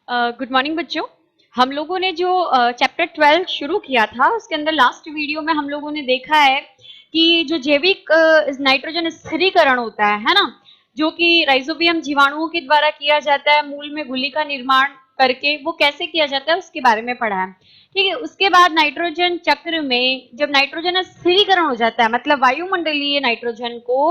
Good morning बच्चों। हम लोगों ने जो चैप्टर 12 शुरू किया था उसके अंदर लास्ट वीडियो में हम लोगों ने देखा है कि जो जैविक नाइट्रोजन स्थिरीकरण होता है ना, जो कि राइजोबियम जीवाणुओं के द्वारा किया जाता है मूल में गुली का निर्माण करके, वो कैसे किया जाता है उसके बारे में पढ़ा है। ठीक है, उसके बाद नाइट्रोजन चक्र में जब नाइट्रोजन स्थिरीकरण हो जाता है, मतलब वायुमंडलीय नाइट्रोजन को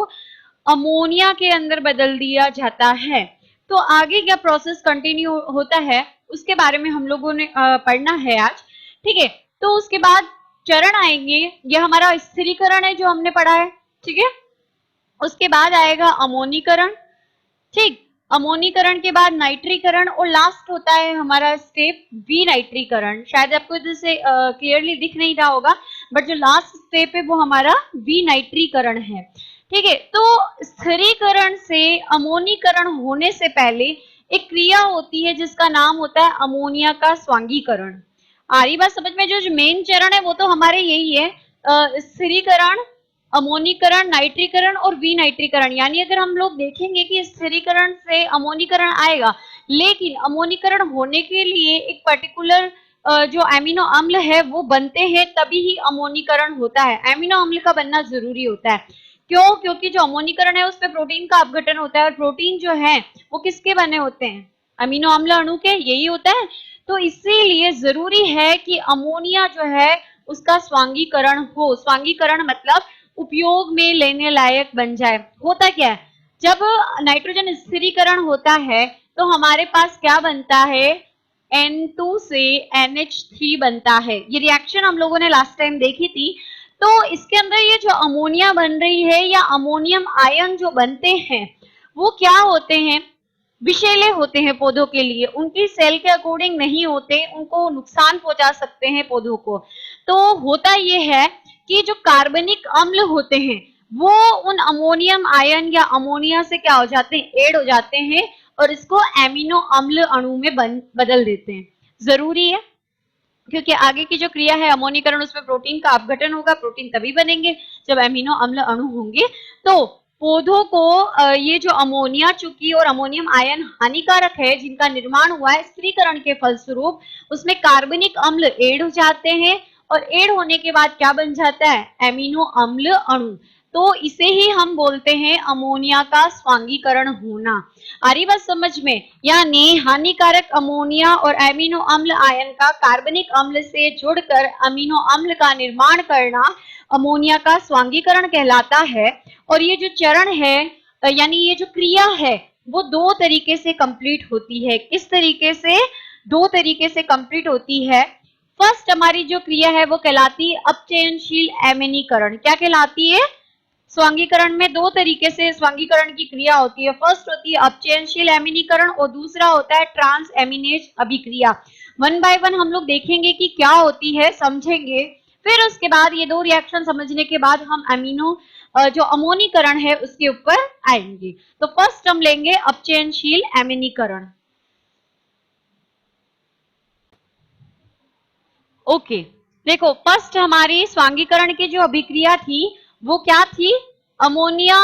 अमोनिया के अंदर बदल दिया जाता है, तो आगे क्या प्रोसेस कंटिन्यू होता है उसके बारे में हम लोगों ने पढ़ना है आज। ठीक है, तो उसके बाद चरण आएंगे, ये हमारा स्थिरीकरण है जो हमने पढ़ा है। ठीक है, उसके बाद आएगा अमोनीकरण। ठीक, अमोनीकरण के बाद नाइट्रीकरण और लास्ट होता है हमारा स्टेप विनाइट्रीकरण। शायद आपको इधर से क्लियरली दिख नहीं रहा होगा, बट जो लास्ट स्टेप है वो हमारा विनाइट्रीकरण है। ठीक है, तो स्थिरीकरण से अमोनीकरण होने से पहले एक क्रिया होती है जिसका नाम होता है अमोनिया का स्वांगीकरण। आ रही बात समझ में? जो मेन चरण है वो तो हमारे यही है, स्थिरीकरण, अमोनीकरण, नाइट्रीकरण और विनाइट्रीकरण। यानी अगर हम लोग देखेंगे कि स्थिरीकरण से अमोनीकरण आएगा, लेकिन अमोनीकरण होने के लिए एक पर्टिकुलर जो एमिनो अम्ल है वो बनते हैं, तभी ही अमोनीकरण होता है। एमिनो अम्ल का बनना जरूरी होता है। क्यों? क्योंकि जो अमोनीकरण है उसमें प्रोटीन का अपघटन होता है, और प्रोटीन जो है वो किसके बने होते हैं? अमीनो अम्ल अणु के, यही होता है। तो इसीलिए जरूरी है कि अमोनिया जो है उसका स्वांगीकरण हो। स्वांगीकरण मतलब उपयोग में लेने लायक बन जाए। होता क्या है, जब नाइट्रोजन स्थिरीकरण होता है तो हमारे पास क्या बनता है? N2 से NH3 बनता है। ये रिएक्शन हम लोगों ने लास्ट टाइम देखी थी। तो इसके अंदर ये जो अमोनिया बन रही है या अमोनियम आयन जो बनते हैं वो क्या होते हैं? विषैले होते हैं पौधों के लिए, उनकी सेल के अकॉर्डिंग नहीं होते, उनको नुकसान पहुंचा सकते हैं पौधों को। तो होता ये है कि जो कार्बनिक अम्ल होते हैं वो उन अमोनियम आयन या अमोनिया से क्या हो जाते हैं? ऐड हो जाते हैं और इसको एमिनो अम्ल अणु में बदल देते हैं। जरूरी है क्योंकि आगे की जो क्रिया है अमोनीकरण, उसमें प्रोटीन का अपघटन होगा। प्रोटीन तभी बनेंगे जब एमिनो अम्ल अणु होंगे। तो पौधों को ये जो अमोनिया चूंकि और अमोनियम आयन हानिकारक है, जिनका निर्माण हुआ है स्थिरीकरण के फलस्वरूप, उसमें कार्बनिक अम्ल ऐड हो जाते हैं और ऐड होने के बाद क्या बन जाता है? एमिनो अम्ल अणु। तो इसे ही हम बोलते हैं अमोनिया का स्वांगीकरण होना। आ रही बात समझ में? यानी हानिकारक अमोनिया और एमिनो अम्ल आयन का कार्बनिक अम्ल से जुड़कर अमीनो अम्ल का निर्माण करना अमोनिया का स्वांगीकरण कहलाता है। और ये जो चरण है यानी ये जो क्रिया है वो दो तरीके से कंप्लीट होती है। किस तरीके से? दो तरीके से कंप्लीट होती है। फर्स्ट हमारी जो क्रिया है वो कहलाती है अपचयनशील एमिनीकरण। क्या कहलाती है? स्वांगीकरण में दो तरीके से स्वांगीकरण की क्रिया होती है। फर्स्ट होती है अपचयनशील एमिनीकरण और दूसरा होता है ट्रांस एमिनेज अभिक्रिया। वन बाय वन हम लोग देखेंगे कि क्या होती है, समझेंगे। फिर उसके बाद ये दो रिएक्शन समझने के बाद हम अमीनो जो अमोनीकरण है उसके ऊपर आएंगे। तो फर्स्ट हम लेंगे अपचयनशील एमिनीकरण। ओके, देखो फर्स्ट हमारी स्वांगीकरण की जो अभिक्रिया थी वो क्या थी? अमोनिया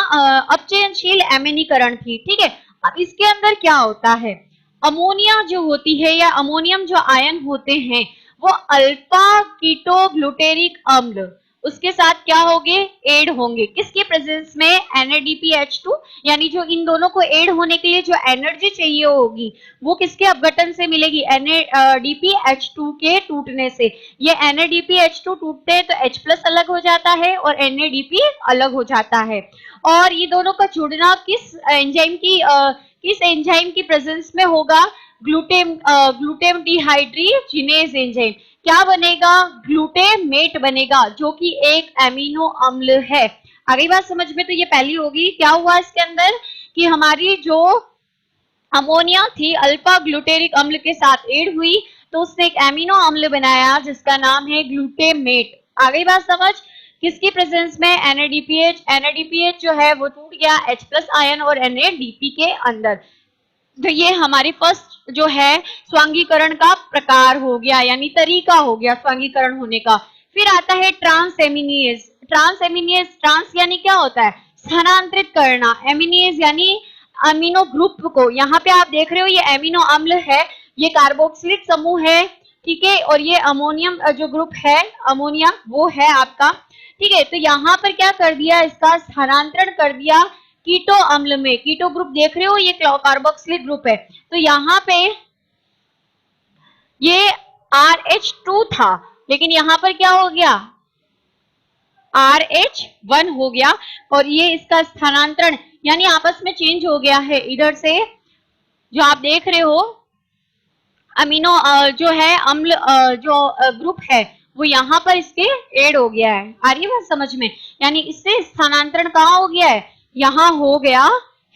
अपचयनशील एमिनीकरण थी। ठीक है, अब इसके अंदर क्या होता है? अमोनिया जो होती है या अमोनियम जो आयन होते हैं वो अल्फा कीटो ग्लूटेरिक अम्ल उसके साथ क्या होंगे? ऐड होंगे। किसके प्रेजेंस में? NADPH2। यानी जो इन दोनों को ऐड होने के लिए जो एनर्जी चाहिए होगी वो किसके अपघटन से मिलेगी? NADPH2 के टूटने से। ये NADPH2 टूटते हैं तो H+ अलग हो जाता है और NADP अलग हो जाता है। और ये दोनों का जुड़ना किस एंजाइम की प्रेजेंस में होगा? ग्लूटेम डिहाइड्रोजिनेज एंजाइम। क्या बनेगा? ग्लूटेमेट बनेगा, जो कि एक एमिनो अम्ल है। आगे बात समझ में? तो ये पहली होगी। क्या हुआ इसके अंदर कि हमारी जो अमोनिया थी अल्फा ग्लूटेरिक अम्ल के साथ ऐड हुई तो उसने एक एमिनो अम्ल बनाया जिसका नाम है ग्लूटेमेट। आगे बात समझ? किसकी प्रेजेंस में? NADPH जो है वो टूट गया H+ आयन और NADP के अंदर। तो ये हमारी फर्स्ट जो है स्वांगीकरण का प्रकार हो गया, यानी तरीका हो गया स्वांगीकरण होने का। फिर आता है ट्रांस एमिनेज। ट्रांस एमिनेज, ट्रांस यानी क्या होता है? स्थानांतरित करना। एमिनेज यानी अमीनो ग्रुप को। यहाँ पे आप देख रहे हो ये एमिनो अम्ल है ये कार्बोक्सिलिक समूह है, ठीक है, और ये अमोनियम जो ग्रुप है अमोनिया वो है आपका, ठीक है। तो यहाँ पर क्या कर दिया, इसका स्थानांतरण कर दिया कीटो अम्ल में। कीटो ग्रुप देख रहे हो, ये कार्बोक्सिलिक ग्रुप है। तो यहाँ पे ये RH2 था, लेकिन यहाँ पर क्या हो गया, RH1 हो गया, और ये इसका स्थानांतरण यानी आपस में चेंज हो गया है। इधर से जो आप देख रहे हो अमीनो जो है अम्ल जो ग्रुप है वो यहाँ पर इसके ऐड हो गया है। आ रही है बात समझ में, यानी इससे स्थानांतरण कहाँ हो गया है, यहाँ हो गया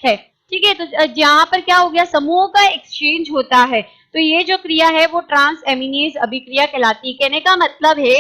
है, ठीक है। तो यहाँ पर क्या हो गया, समूहों का एक्सचेंज होता है। तो ये जो क्रिया है वो ट्रांस एमिनेज अभिक्रिया कहलाती है। कहने का मतलब है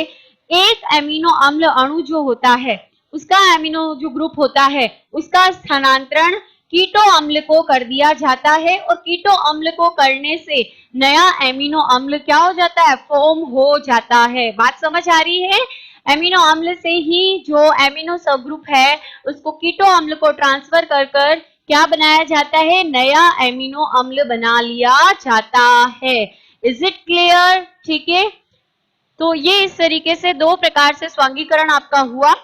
एक एमिनो अम्ल अणु जो होता है उसका एमिनो जो ग्रुप होता है उसका स्थानांतरण कीटो अम्ल को कर दिया जाता है, और कीटो अम्ल को करने से नया एमिनो अम्ल क्या हो जाता है, फॉर्म हो जाता है। बात समझ आ रही है, एमिनो अम्ल से ही जो एमिनो सब ग्रुप है उसको कीटो अम्ल को ट्रांसफर कर कर क्या बनाया जाता है, नया एमिनो अम्ल बना लिया जाता है। इज इट क्लियर, ठीक है। तो ये इस तरीके से दो प्रकार से स्वांगीकरण आपका हुआ,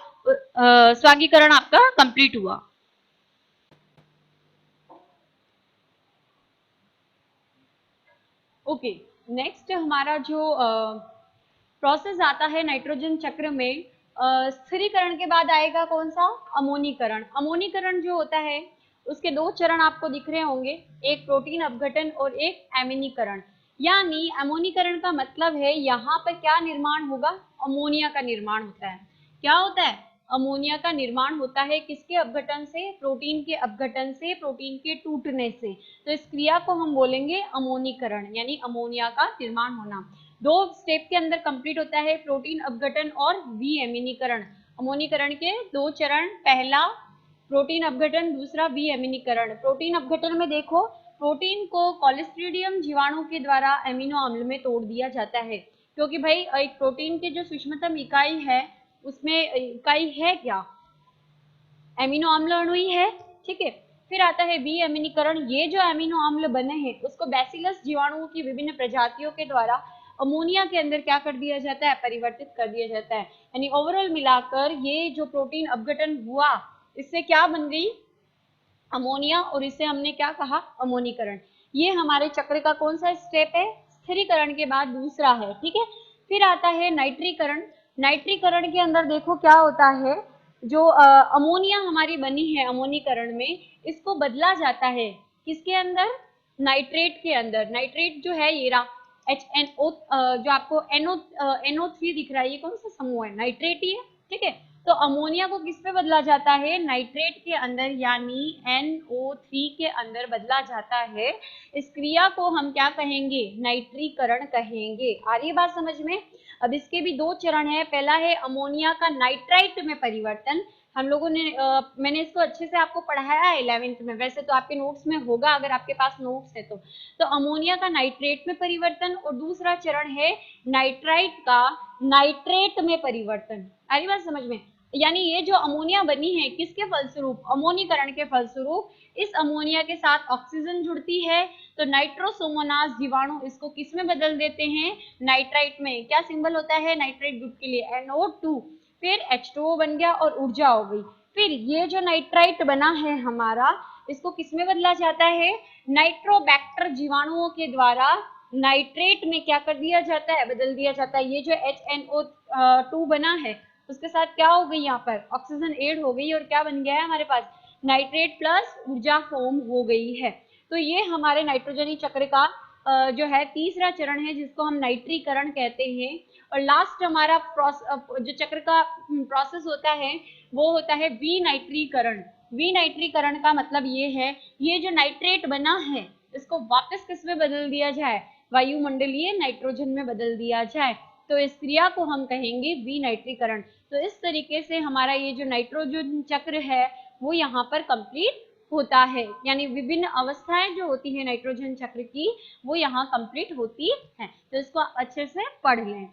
स्वांगीकरण आपका कंप्लीट हुआ। ओके, नेक्स्ट हमारा जो प्रोसेस आता है नाइट्रोजन चक्र में, स्थिरीकरण के बाद आएगा कौन सा, अमोनीकरण। अमोनीकरण जो होता है उसके दो चरण आपको दिख रहे होंगे, एक प्रोटीन अपघटन और एक एमिनीकरण। यानी अमोनीकरण का मतलब है यहाँ पर क्या निर्माण होगा, अमोनिया का निर्माण होता है। क्या होता है, अमोनिया का निर्माण होता है, किसके अपघटन से, प्रोटीन के अपघटन से, प्रोटीन के टूटने से। तो इस क्रिया को हम बोलेंगे अमोनीकरण, यानी अमोनिया का निर्माण होना। दो स्टेप के अंदर कंप्लीट होता है, प्रोटीन अपघटन और विएमिनीकरण। अमोनीकरण के दो चरण, पहला प्रोटीन अपघटन, दूसरा विएमिनीकरण। प्रोटीन अपघटन में देखो, प्रोटीन को कोलिस्ट्रीडियम जीवाणु के द्वारा एमिनो अम्ल में तोड़ दिया जाता है, क्योंकि भाई एक प्रोटीन के जो सूक्ष्मतम इकाई है उसमें इकाई है क्या, एमिनो अम्ल अणु ही है, ठीक है। फिर आता है विएमिनीकरण। ये जो एमिनो अम्ल बने हैं उसको बैसिलस जीवाणुओं की विभिन्न प्रजातियों के द्वारा अमोनिया के अंदर क्या कर दिया जाता है, परिवर्तित कर दिया जाता है। यानी ओवरऑल मिलाकर ये जो प्रोटीन अपघटन हुआ इससे क्या बन गई, अमोनिया, और इसे हमने क्या कहा, अमोनीकरण। ये हमारे चक्र का कौन सा स्टेप है, स्थिरीकरण के बाद दूसरा है, ठीक है। फिर आता है नाइट्रीकरण। नाइट्रीकरण के अंदर देखो क्या होता है, जो अमोनिया हमारी बनी है अमोनीकरण में, इसको बदला जाता है किसके अंदर, नाइट्रेट के अंदर। नाइट्रेट जो है ये रहा HNO, जो आपको NO3 दिख रहा है, ये कौन सा समूह है, नाइट्रेट ही है, ठीक है। तो अमोनिया को किस पे बदला जाता है, नाइट्रेट के अंदर, यानी NO3 के अंदर बदला जाता है। इस क्रिया को हम क्या कहेंगे, नाइट्रीकरण कहेंगे। आ रही है बात समझ में। अब इसके भी दो चरण है, पहला है अमोनिया का नाइट्राइट में परिवर्तन। हम लोगों ने मैंने इसको अच्छे से आपको पढ़ाया है 11th में, वैसे तो आपके नोट्स में होगा अगर आपके पास नोट्स है तो अमोनिया का नाइट्रेट में परिवर्तन, और दूसरा चरण है नाइट्राइट का नाइट्रेट में परिवर्तन। आ रही बात समझ में, यानी ये जो अमोनिया बनी है किसके फलस्वरूप, अमोनीकरण के फलस्वरूप। इस अमोनिया के साथ ऑक्सीजन जुड़ती है तो नाइट्रोसोमोनास जीवाणु इसको किस में बदल देते हैं, नाइट्राइट में। क्या सिंबल होता है नाइट्राइट ग्रुप के लिए, NO2, फिर H2O बन गया और ऊर्जा हो गई। फिर ये जो नाइट्राइट बना है हमारा, इसको किस में बदला जाता है, नाइट्रोबैक्टर जीवाणुओं के द्वारा नाइट्रेट में क्या कर दिया जाता है, बदल दिया जाता है। ये जो HNO2 बना है उसके साथ क्या हो गई, यहाँ पर ऑक्सीजन एड हो गई और क्या बन गया है हमारे पास, नाइट्रेट प्लस ऊर्जा फॉर्म हो गई है। तो ये हमारे नाइट्रोजनी चक्र का जो है तीसरा चरण है जिसको हम नाइट्रीकरण कहते हैं। और लास्ट हमारा जो चक्र का प्रोसेस होता है वो होता है विनाइट्रीकरण। विनाइट्रीकरण का मतलब ये है, ये जो नाइट्रेट बना है इसको वापस किस में बदल दिया जाए, वायुमंडलीय नाइट्रोजन में बदल दिया जाए। तो इस क्रिया को हम कहेंगे विनाइट्रीकरण। तो इस तरीके से हमारा ये जो नाइट्रोजन चक्र है वो यहाँ पर कंप्लीट होता है, यानी विभिन्न अवस्थाएं जो होती है नाइट्रोजन चक्र की वो यहाँ कंप्लीट होती है। तो इसको अच्छे से पढ़ लें।